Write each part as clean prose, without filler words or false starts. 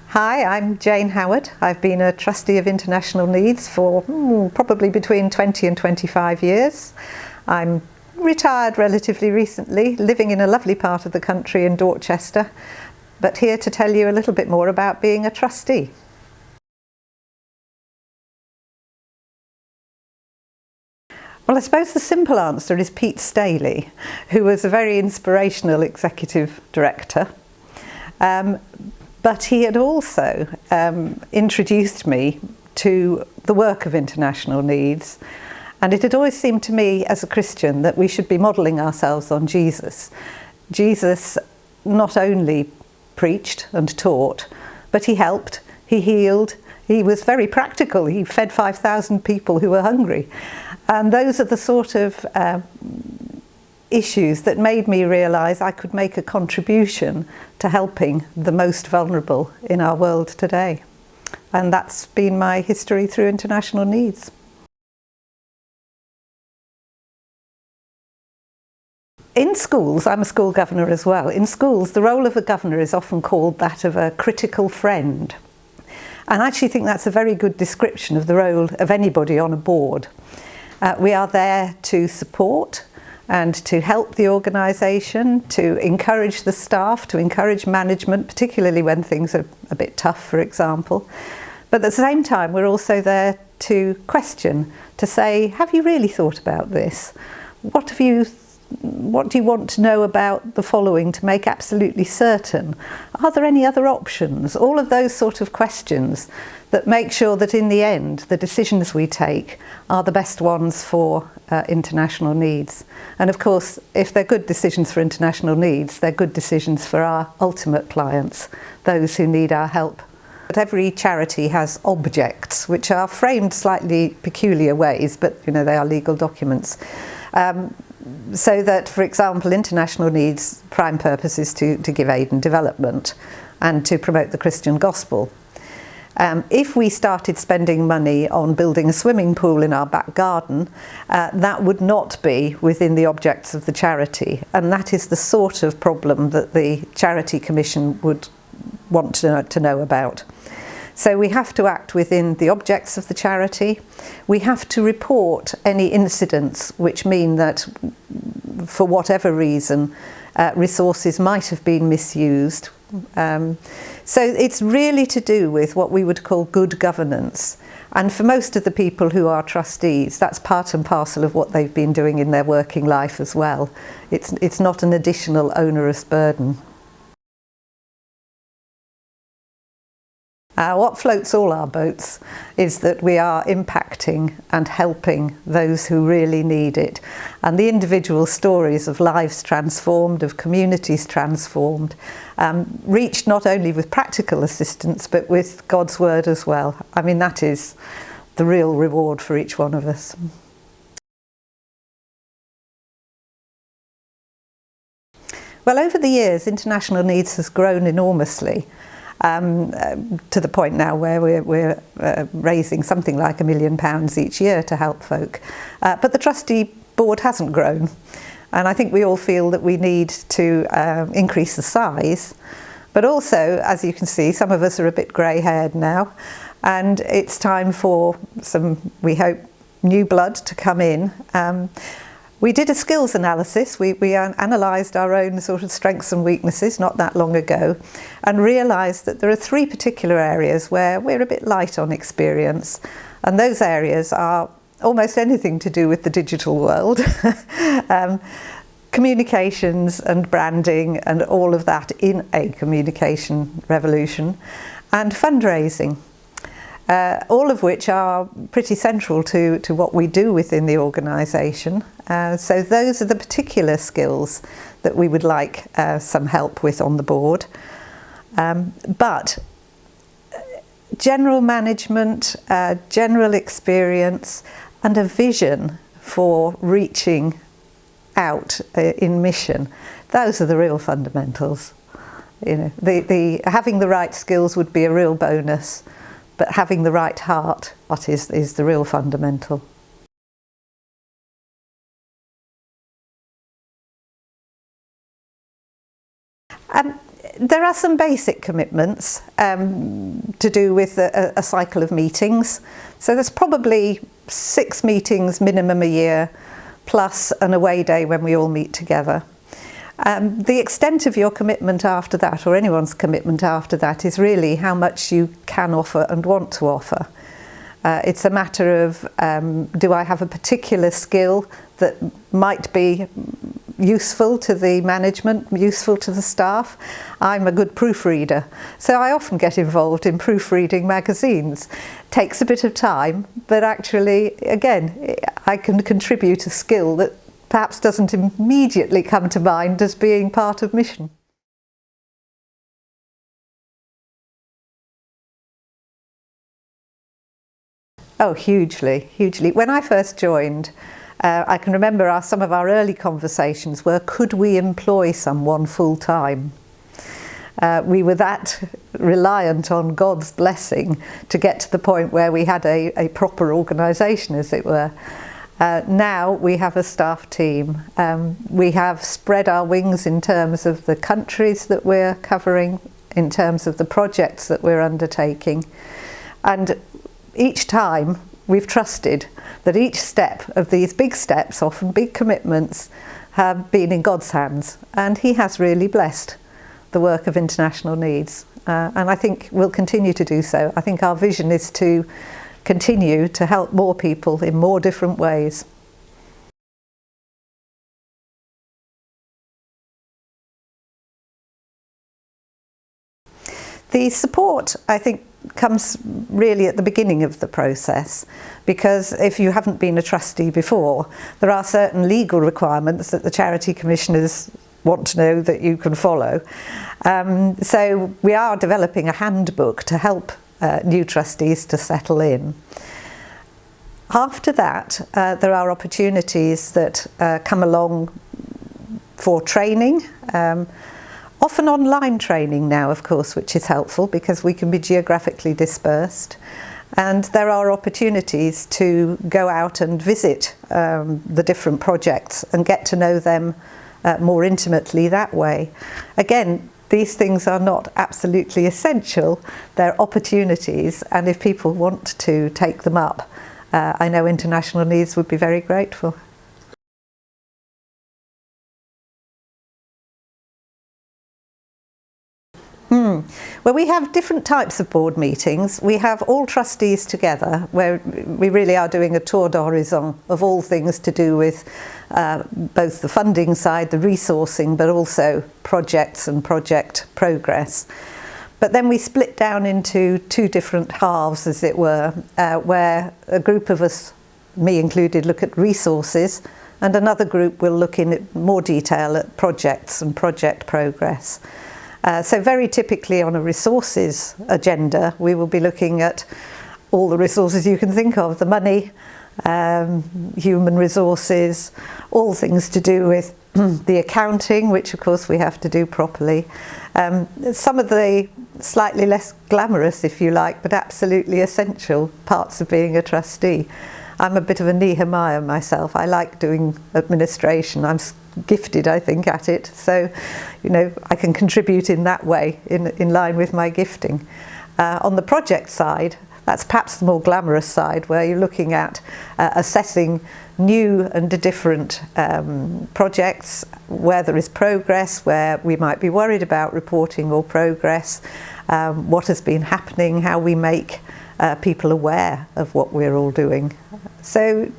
Hi, I'm Jane Howard. I've been a trustee of international needs for probably between 20 and 25 years. I'm retired relatively recently, living in a lovely part of the country in Dorchester, but here to tell you a little bit more about being a trustee. Well, I suppose the simple answer is Pete Staley, who was a very inspirational executive director. But he had also introduced me to the work of international needs, and it had always seemed to me as a Christian that we should be modelling ourselves on Jesus. Jesus not only preached and taught, but he helped, he healed, he was very practical. He fed 5,000 people who were hungry. And those are the sort of issues that made me realise I could make a contribution to helping the most vulnerable in our world today. And that's been my history through international needs. In schools, I'm a school governor as well, in schools the role of a governor is often called that of a critical friend. And I actually think that's a very good description of the role of anybody on a board. We are there to support and to help the organisation, to encourage the staff, to encourage management, particularly when things are a bit tough, for example. But at the same time, we're also there to question, to say, have you really thought about this? What do you want to know about the following to make absolutely certain? Are there any other options? All of those sort of questions that make sure that in the end the decisions we take are the best ones for international needs. And of course, if they're good decisions for international needs, they're good decisions for our ultimate clients, those who need our help. But every charity has objects, which are framed slightly peculiar ways, but they are legal documents. So that, for example, international needs' prime purpose is to give aid and development and to promote the Christian gospel. If we started spending money on building a swimming pool in our back garden, that would not be within the objects of the charity, and that is the sort of problem that the Charity Commission would want to know about. So we have to act within the objects of the charity. We have to report any incidents which mean that, for whatever reason, resources might have been misused. So it's really to do with what we would call good governance. And for most of the people who are trustees, that's part and parcel of what they've been doing in their working life as well. It's not an additional onerous burden. What floats all our boats is that we are impacting and helping those who really need it. And the individual stories of lives transformed, of communities transformed, reached not only with practical assistance, but with God's word as well. I mean, that is the real reward for each one of us. Well, over the years, international needs has grown enormously. To the point now where we're raising something like £1 million each year to help folk. But the trustee board hasn't grown. And I think we all feel that we need to increase the size. But also, as you can see, some of us are a bit grey-haired now. And it's time for some, we hope, new blood to come in. We did a skills analysis. We analysed our own sort of strengths and weaknesses not that long ago and realised that there are 3 particular areas where we're a bit light on experience. And those areas are almost anything to do with the digital world. Communications and branding and all of that in a communication revolution, and fundraising. All of which are pretty central to what we do within the organisation. So those are the particular skills that we would like some help with on the board. But general management, general experience and a vision for reaching out in mission, those are the real fundamentals. Having the right skills would be a real bonus. But having the right heart, what is the real fundamental. There are some basic commitments to do with a cycle of meetings. So there's probably 6 meetings minimum a year, plus an away day when we all meet together. The extent of your commitment after that, or anyone's commitment after that, is really how much you can offer and want to offer. It's a matter of, do I have a particular skill that might be useful to the management, useful to the staff? I'm a good proofreader, so I often get involved in proofreading magazines. Takes a bit of time, but actually, again, I can contribute a skill that perhaps doesn't immediately come to mind as being part of mission. Oh, hugely, hugely. When I first joined, I can remember some of our early conversations were, could we employ someone full-time? We were that reliant on God's blessing to get to the point where we had a proper organisation, as it were. Now we have a staff team. We have spread our wings in terms of the countries that we're covering, in terms of the projects that we're undertaking. And each time we've trusted that each step of these big steps, often big commitments, have been in God's hands, and He has really blessed the work of international needs, and I think we'll continue to do so. I think our vision is to continue to help more people in more different ways. The support, I think, comes really at the beginning of the process, because if you haven't been a trustee before, there are certain legal requirements that the charity commissioners want to know that you can follow. So we are developing a handbook to help new trustees to settle in. After that, there are opportunities that come along for training. Often online training now, of course, which is helpful because we can be geographically dispersed. And there are opportunities to go out and visit the different projects and get to know them more intimately that way. Again, these things are not absolutely essential. They're opportunities, and if people want to take them up, I know International Needs would be very grateful. Well, we have different types of board meetings. We have all trustees together, where we really are doing a tour d'horizon of all things to do with both the funding side, the resourcing, but also projects and project progress. But then we split down into 2 different halves, as it were, where a group of us, me included, look at resources, and another group will look in more detail at projects and project progress. So very typically on a resources agenda, we will be looking at all the resources you can think of, the money, human resources, all things to do with the accounting, which of course we have to do properly. Some of the slightly less glamorous, if you like, but absolutely essential parts of being a trustee. I'm a bit of a Nehemiah myself. I like doing administration. I'm gifted, I think, at it. So, you know, I can contribute in that way, in line with my gifting. On the project side, that's perhaps the more glamorous side, where you're looking at assessing new and different projects, where there is progress, where we might be worried about reporting or progress, what has been happening, how we make people aware of what we're all doing. So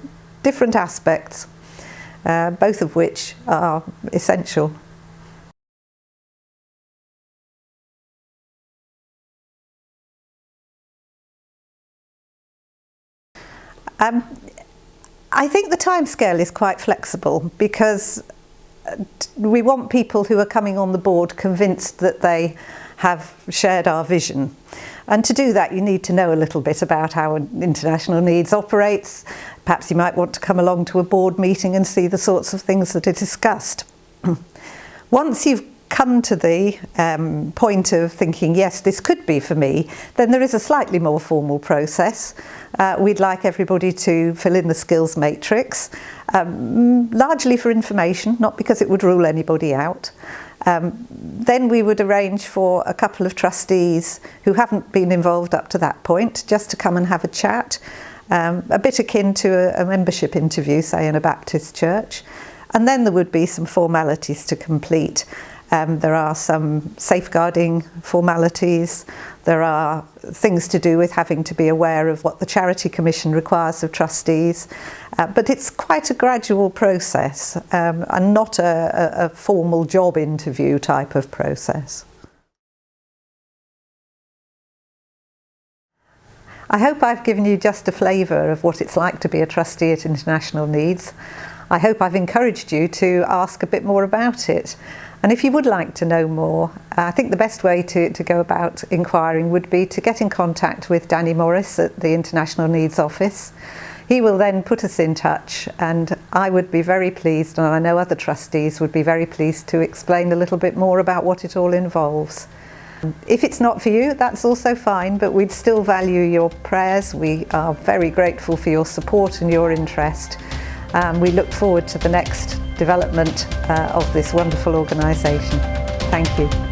different aspects, both of which are essential. I think the timescale is quite flexible, because we want people who are coming on the board convinced that they have shared our vision. And to do that, you need to know a little bit about how International Needs operates. Perhaps you might want to come along to a board meeting and see the sorts of things that are discussed. Once you've come to the point of thinking, yes, this could be for me, then there is a slightly more formal process. We'd like everybody to fill in the skills matrix, largely for information, not because it would rule anybody out. Then we would arrange for a couple of trustees who haven't been involved up to that point just to come and have a chat, a bit akin to a membership interview, say in a Baptist church. And then there would be some formalities to complete. There are some safeguarding formalities. There are things to do with having to be aware of what the Charity Commission requires of trustees. But it's quite a gradual process and not a formal job interview type of process. I hope I've given you just a flavour of what it's like to be a trustee at International Needs. I hope I've encouraged you to ask a bit more about it. And if you would like to know more, I think the best way to go about inquiring would be to get in contact with Danny Morris at the International Needs Office. He will then put us in touch, and I would be very pleased, and I know other trustees would be very pleased to explain a little bit more about what it all involves. If it's not for you, that's also fine, but we'd still value your prayers. We are very grateful for your support and your interest. We look forward to the next development of this wonderful organisation. Thank you.